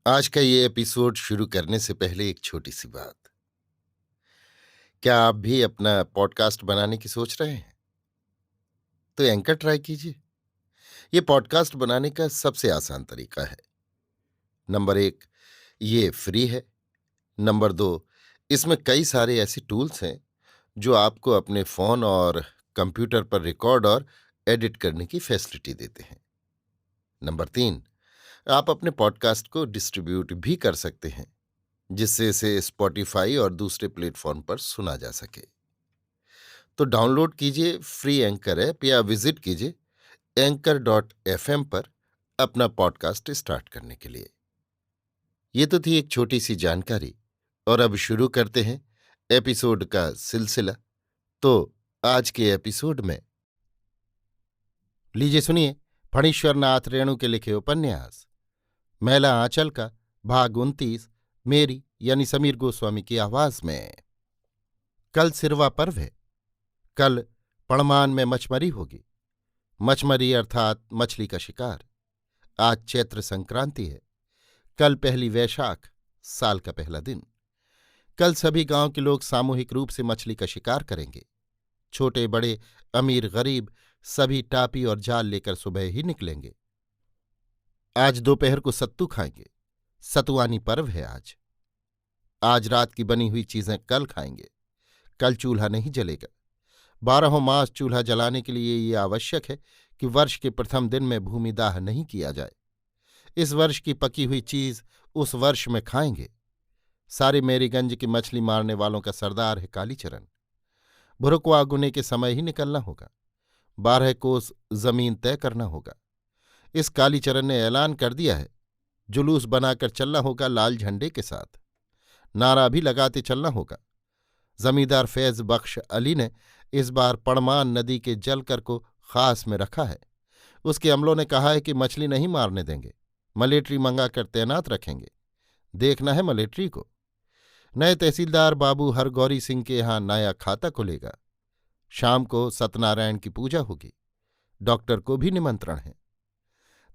आज का ये एपिसोड शुरू करने से पहले एक छोटी सी बात। क्या आप भी अपना पॉडकास्ट बनाने की सोच रहे हैं? तो एंकर ट्राई कीजिए। ये पॉडकास्ट बनाने का सबसे आसान तरीका है। नंबर 1, ये फ्री है। नंबर 2, इसमें कई सारे ऐसे टूल्स हैं जो आपको अपने फ़ोन और कंप्यूटर पर रिकॉर्ड और एडिट करने की फैसिलिटी देते हैं। नंबर 3, आप अपने पॉडकास्ट को डिस्ट्रीब्यूट भी कर सकते हैं, जिससे इसे स्पॉटिफाई और दूसरे प्लेटफॉर्म पर सुना जा सके। तो डाउनलोड कीजिए फ्री एंकर ऐप या विजिट कीजिए anchor.fm पर अपना पॉडकास्ट स्टार्ट करने के लिए। ये तो थी एक छोटी सी जानकारी, और अब शुरू करते हैं एपिसोड का सिलसिला। तो आज के एपिसोड में लीजिए सुनिए फणीश्वर नाथ रेणु के लिखे उपन्यास मैला आंचल का भाग 29, मेरी यानी समीर गोस्वामी की आवाज में। कल सिरवा पर्व है। कल पड़मान में मछमरी होगी। मछमरी अर्थात मछली का शिकार। आज चैत्र संक्रांति है। कल पहली वैशाख, साल का पहला दिन। कल सभी गांव के लोग सामूहिक रूप से मछली का शिकार करेंगे। छोटे बड़े, अमीर गरीब सभी टापी और जाल लेकर सुबह ही निकलेंगे। आज दोपहर को सत्तू खाएंगे। सतुआनी पर्व है आज। आज रात की बनी हुई चीजें कल खाएंगे। कल चूल्हा नहीं जलेगा। 12 मास चूल्हा जलाने के लिए ये आवश्यक है कि वर्ष के प्रथम दिन में भूमिदाह नहीं किया जाए। इस वर्ष की पकी हुई चीज उस वर्ष में खाएंगे। सारे मेरीगंज की मछली मारने वालों का सरदार है कालीचरण। भुरकुआ गुने के समय ही निकलना होगा। 12 कोस जमीन तय करना होगा। इस कालीचरण ने ऐलान कर दिया है, जुलूस बनाकर चलना होगा लाल झंडे के साथ। नारा भी लगाते चलना होगा। जमींदार फैज बख्श अली ने इस बार पड़मान नदी के जलकर को खास में रखा है। उसके अमलों ने कहा है कि मछली नहीं मारने देंगे, मलेट्री मंगाकर तैनात रखेंगे। देखना है मलेट्री को। नए तहसीलदार बाबू हरगौरी सिंह के यहाँ नया खाता खुलेगा। शाम को सत्यनारायण की पूजा होगी। डॉक्टर को भी निमंत्रण है।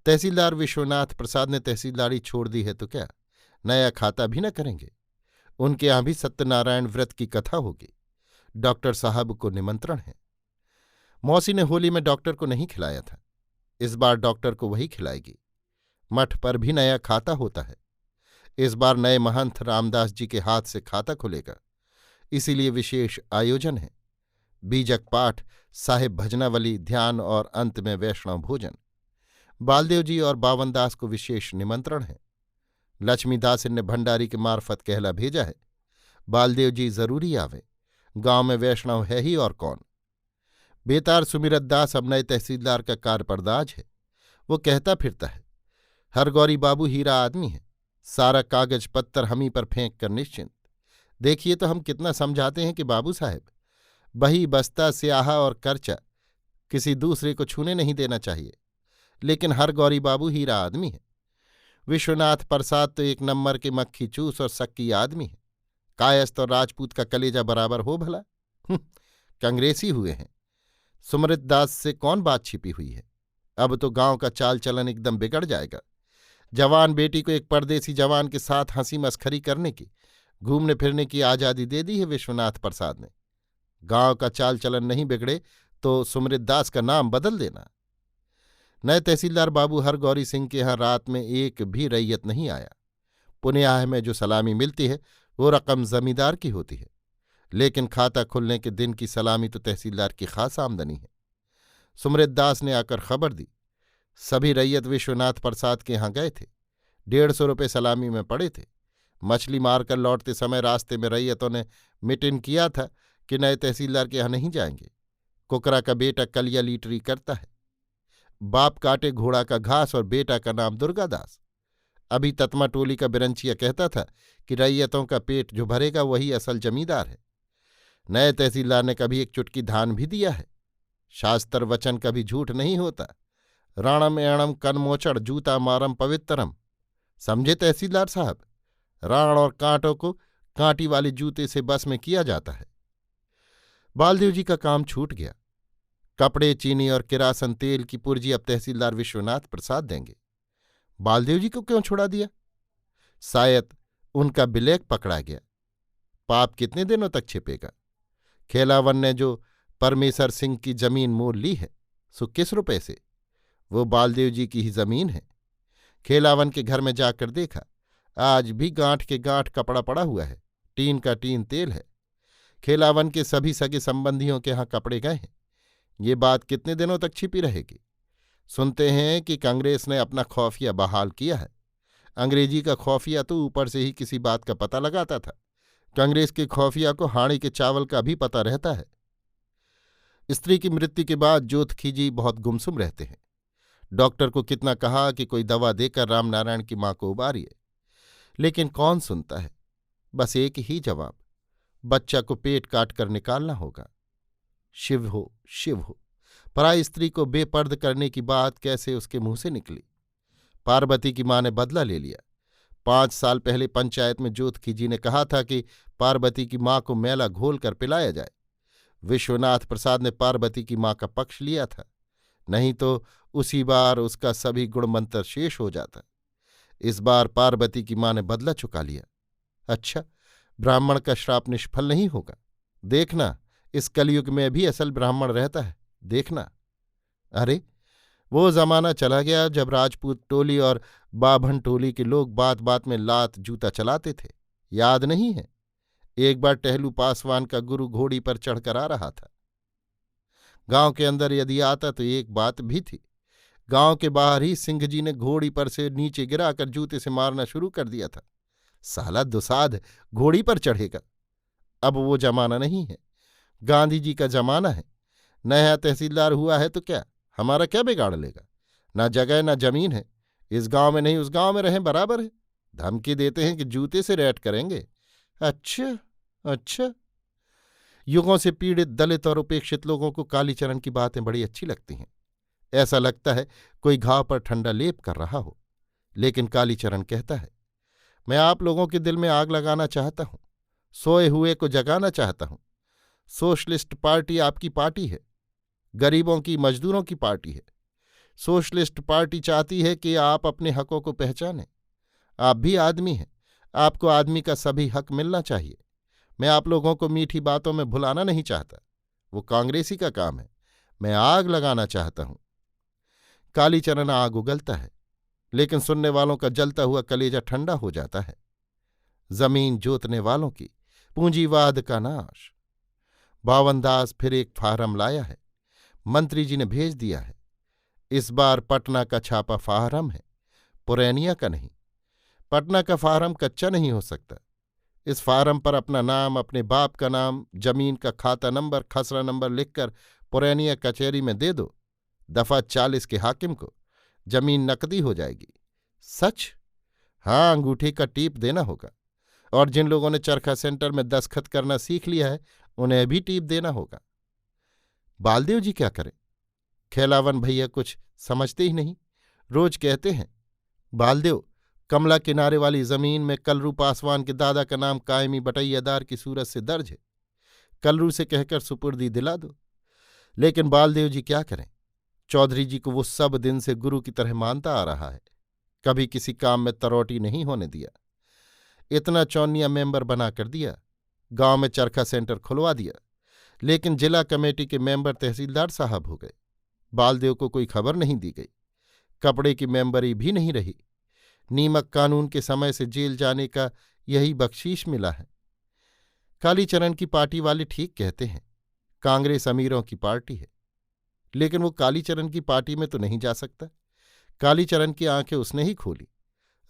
तहसीलदार विश्वनाथ प्रसाद ने तहसीलदारी छोड़ दी है तो क्या नया खाता भी न करेंगे? उनके यहाँ भी सत्यनारायण व्रत की कथा होगी। डॉक्टर साहब को निमंत्रण है। मौसी ने होली में डॉक्टर को नहीं खिलाया था। इस बार डॉक्टर को वही खिलाएगी। मठ पर भी नया खाता होता है। इस बार नए महंत रामदास जी के हाथ से खाता खुलेगा, इसीलिए विशेष आयोजन है। बीजक पाठ, साहेब भजनावली, ध्यान और अंत में वैष्णव भोजन। बालदेव जी और बावनदास को विशेष निमंत्रण है। लक्ष्मीदास ने भंडारी के मार्फत कहला भेजा है, बालदेव जी जरूरी आवे। गांव में वैष्णव है ही और कौन। बेतार सुमिरत दास अब नए तहसीलदार का कारपरदाज है। वो कहता फिरता है, हरगौरी बाबू हीरा आदमी है। सारा कागज पत्तर हम ही पर फेंक कर निश्चिंत। देखिए तो हम कितना समझाते हैं कि बाबू साहब, बही बस्ता स्याहा और कर्चा किसी दूसरे को छूने नहीं देना चाहिए, लेकिन हरगौरी बाबू हीरा आदमी है। विश्वनाथ प्रसाद तो एक नंबर के मक्खी चूस और सक्की आदमी है। कायस्थ और राजपूत का कलेजा बराबर हो भला। कांग्रेसी हुए हैं। सुमृत दास से कौन बात छिपी हुई है? अब तो गांव का चाल चलन एकदम बिगड़ जाएगा। जवान बेटी को एक परदेसी जवान के साथ हंसी मस्खरी करने की, घूमने फिरने की आजादी दे दी है विश्वनाथ प्रसाद ने। गांव का चाल चलन नहीं बिगड़े तो सुमृत दास का नाम बदल देना। नए तहसीलदार बाबू हरगौरी सिंह के यहाँ रात में एक भी रैयत नहीं आया। पुण्याह में जो सलामी मिलती है वो रकम जमींदार की होती है, लेकिन खाता खुलने के दिन की सलामी तो तहसीलदार की खास आमदनी है। सुमृत दास ने आकर खबर दी। सभी रैयत विश्वनाथ प्रसाद के यहाँ गए थे। 150 रुपये सलामी में पड़े थे। मछली मारकर लौटते समय रास्ते में रैयतों ने मिटिन किया था कि नए तहसीलदार के यहाँ नहीं जाएंगे। कुकरा का बेटा कलिया लीटरी करता है। बाप काटे घोड़ा का घास और बेटा का नाम दुर्गादास। अभी ततमा टोली का बिरंचिया कहता था कि रैयतों का पेट जो भरेगा वही असल जमींदार है। नए तहसीलदार ने कभी एक चुटकी धान भी दिया है। शास्त्र वचन कभी झूठ नहीं होता। राणम एणम कनमोचड़ जूता मारम पवित्रम। समझे तहसीलदार साहब, राण और कांटों को कांटी वाले जूते से बस में किया जाता है। बालदेव जी का काम छूट गया। कपड़े, चीनी और किरासन तेल की पुर्जी अब तहसीलदार विश्वनाथ प्रसाद देंगे। बालदेव जी को क्यों छुड़ा दिया? शायद उनका बिलेक पकड़ा गया। पाप कितने दिनों तक छिपेगा? खेलावन ने जो परमेश्वर सिंह की जमीन मोल ली है, सो किस रुपए से? वो बालदेव जी की ही जमीन है। खेलावन के घर में जाकर देखा, आज भी गांठ के गांठ कपड़ा पड़ा हुआ है, टीन का टीन तेल है। खेलावन के सभी सगे संबंधियों के यहाँ कपड़े गए हैं। ये बात कितने दिनों तक छिपी रहेगी? सुनते हैं कि कांग्रेस ने अपना खौफिया बहाल किया है। अंग्रेजी का खौफिया तो ऊपर से ही किसी बात का पता लगाता था। कांग्रेस के खौफिया को हाड़ी के चावल का भी पता रहता है। स्त्री की मृत्यु के बाद जोतखी जी बहुत गुमसुम रहते हैं। डॉक्टर को कितना कहा कि कोई दवा देकर रामनारायण की मां को उबारिए, लेकिन कौन सुनता है। बस एक ही जवाब, बच्चा को पेट काट कर निकालना होगा। शिव हो, शिव हो। पराई स्त्री को बेपर्द करने की बात कैसे उसके मुंह से निकली? पार्वती की मां ने बदला ले लिया। 5 साल पहले पंचायत में जोतखी जी ने कहा था कि पार्वती की मां को मैला घोल कर पिलाया जाए। विश्वनाथ प्रसाद ने पार्वती की मां का पक्ष लिया था, नहीं तो उसी बार उसका सभी गुणमंत्र शेष हो जाता। इस बार पार्वती की मां ने बदला चुका लिया। अच्छा, ब्राह्मण का श्राप निष्फल नहीं होगा। देखना, इस कलयुग में भी असल ब्राह्मण रहता है, देखना। अरे, वो जमाना चला गया जब राजपूत टोली और बाभन टोली के लोग बात बात में लात जूता चलाते थे, याद नहीं है? एक बार टहलू पासवान का गुरु घोड़ी पर चढ़कर आ रहा था। गांव के अंदर यदि आता तो एक बात भी थी, गांव के बाहर ही सिंह जी ने घोड़ी पर से नीचे गिराकर जूते से मारना शुरू कर दिया था। साला दुसाध घोड़ी पर चढ़ेगा। अब वो जमाना नहीं है, गांधी जी का जमाना है। नया तहसीलदार हुआ है तो क्या, हमारा क्या बिगाड़ लेगा? ना जगह ना जमीन है, इस गांव में नहीं उस गांव में रहें बराबर है। धमकी देते हैं कि जूते से रेट करेंगे। अच्छा अच्छा। युगों से पीड़ित दलित और उपेक्षित लोगों को कालीचरण की बातें बड़ी अच्छी लगती हैं। ऐसा लगता है कोई घाव पर ठंडा लेप कर रहा हो। लेकिन कालीचरण कहता है, मैं आप लोगों के दिल में आग लगाना चाहता हूं, सोए हुए को जगाना चाहता हूं। सोशलिस्ट पार्टी आपकी पार्टी है, गरीबों की, मजदूरों की पार्टी है। सोशलिस्ट पार्टी चाहती है कि आप अपने हकों को पहचानें। आप भी आदमी हैं, आपको आदमी का सभी हक मिलना चाहिए। मैं आप लोगों को मीठी बातों में भुलाना नहीं चाहता, वो कांग्रेसी का काम है। मैं आग लगाना चाहता हूं। कालीचरण आग उगलता है, लेकिन सुनने वालों का जलता हुआ कलेजा ठंडा हो जाता है। जमीन जोतने वालों की पूंजीवाद का नाश। बावनदास फिर एक फार्म लाया है, मंत्री जी ने भेज दिया है। इस बार पटना का छापा फार्म है, पुरैनिया का नहीं। पटना का फार्म कच्चा नहीं हो सकता। इस फार्म पर अपना नाम, अपने बाप का नाम, जमीन का खाता नंबर, खसरा नंबर लिखकर पुरैनिया कचहरी में दे दो। दफा 40 के हाकिम को जमीन नकदी हो जाएगी। सच? हाँ, अंगूठी का टीप देना होगा। और जिन लोगों ने चरखा सेंटर में दस्तखत करना सीख लिया है, उन्हें भी टीप देना होगा। बालदेव जी क्या करें? खेलावन भैया कुछ समझते ही नहीं। रोज कहते हैं, बालदेव, कमला किनारे वाली जमीन में कलरू पासवान के दादा का नाम कायमी बटैयादार की सूरत से दर्ज है, कलरू से कहकर सुपुर्दी दिला दो। लेकिन बालदेव जी क्या करें? चौधरी जी को वो सब दिन से गुरु की तरह मानता आ रहा है, कभी किसी काम में तरौटी नहीं होने दिया। इतना चौनिया मेंबर बना कर दिया, गांव में चरखा सेंटर खुलवा दिया, लेकिन जिला कमेटी के मेंबर तहसीलदार साहब हो गए। बालदेव को कोई खबर नहीं दी गई। कपड़े की मेंबरी भी नहीं रही। नीमक कानून के समय से जेल जाने का यही बख्शीश मिला है। कालीचरण की पार्टी वाले ठीक कहते हैं, कांग्रेस अमीरों की पार्टी है। लेकिन वो कालीचरण की पार्टी में तो नहीं जा सकता। कालीचरण की आंखें उसने ही खोली।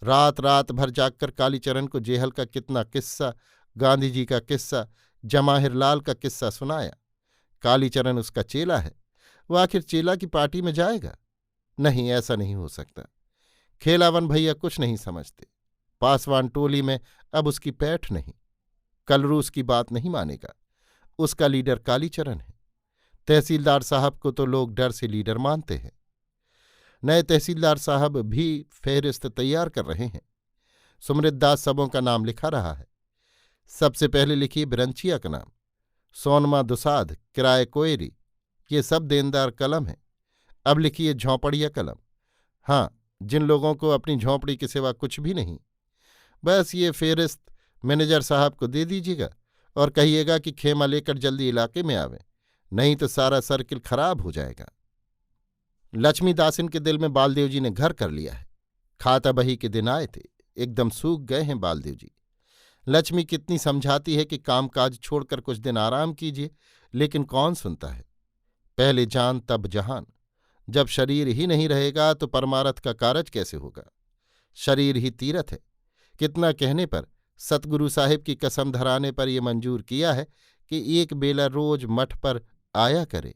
रात रात भर जागकर कालीचरण को जेहल का कितना किस्सा, गांधी जी का किस्सा, जमाहिर लाल का किस्सा सुनाया। कालीचरण उसका चेला है, वो आखिर चेला की पार्टी में जाएगा? नहीं, ऐसा नहीं हो सकता। खेलावन भैया कुछ नहीं समझते। पासवान टोली में अब उसकी पैठ नहीं। कलरू उसकी बात नहीं मानेगा। उसका लीडर कालीचरण है। तहसीलदार साहब को तो लोग डर से लीडर मानते हैं। नए तहसीलदार साहब भी फेहरिस्त तैयार कर रहे हैं। सुमृत दास सबों का नाम लिखा रहा है। सबसे पहले लिखिए बिरंचिया का नाम। सोनमा दुसाध, किराए कोयरी, ये सब देनदार कलम है। अब लिखिए झोंपड़िया कलम। हाँ, जिन लोगों को अपनी झोंपड़ी के सिवा कुछ भी नहीं। बस ये फेरिस्त मैनेजर साहब को दे दीजिएगा और कहिएगा कि खेमा लेकर जल्दी इलाके में आवे, नहीं तो सारा सर्किल खराब हो जाएगा। लक्ष्मीदासिन के दिल में बालदेव जी ने घर कर लिया है। खाता बही के दिन आए थे, एकदम सूख गए हैं बालदेव जी। लक्ष्मी कितनी समझाती है कि कामकाज छोड़कर कुछ दिन आराम कीजिए, लेकिन कौन सुनता है। पहले जान तब जहान। जब शरीर ही नहीं रहेगा तो परमारथ का कारज कैसे होगा। शरीर ही तीरथ है। कितना कहने पर, सतगुरु साहिब की कसम धराने पर यह मंजूर किया है कि एक बेला रोज मठ पर आया करे।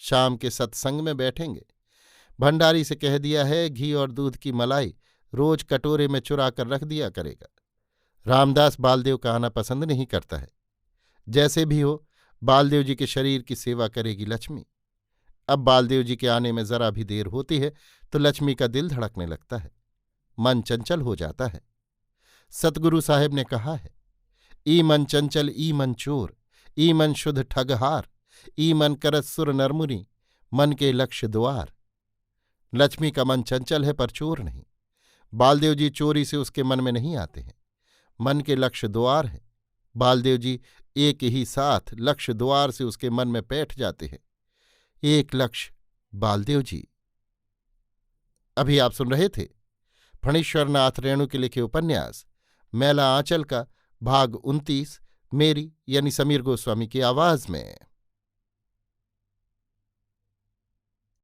शाम के सत्संग में बैठेंगे। भंडारी से कह दिया है घी और दूध की मलाई रोज कटोरे में चुरा कर रख दिया करेगा। रामदास बालदेव का आना पसंद नहीं करता है। जैसे भी हो, बालदेव जी के शरीर की सेवा करेगी लक्ष्मी। अब बालदेव जी के आने में जरा भी देर होती है तो लक्ष्मी का दिल धड़कने लगता है, मन चंचल हो जाता है। सतगुरु साहिब ने कहा है, ई मन चंचल ई मन चोर, ई मन शुद्ध ठगहार, ई मन करत सुर नरमुनि, मन के लक्ष्य द्वार। लक्ष्मी का मन चंचल है पर चोर नहीं। बालदेव जी चोरी से उसके मन में नहीं आते हैं। मन के लक्ष्य द्वार है। बालदेव जी एक ही साथ लक्ष्य द्वार से उसके मन में बैठ जाते हैं। एक लक्ष्य बालदेव जी। अभी आप सुन रहे थे फणीश्वरनाथ रेणु के लिखे उपन्यास मैला आंचल का भाग 29, मेरी यानी समीर गोस्वामी की आवाज में।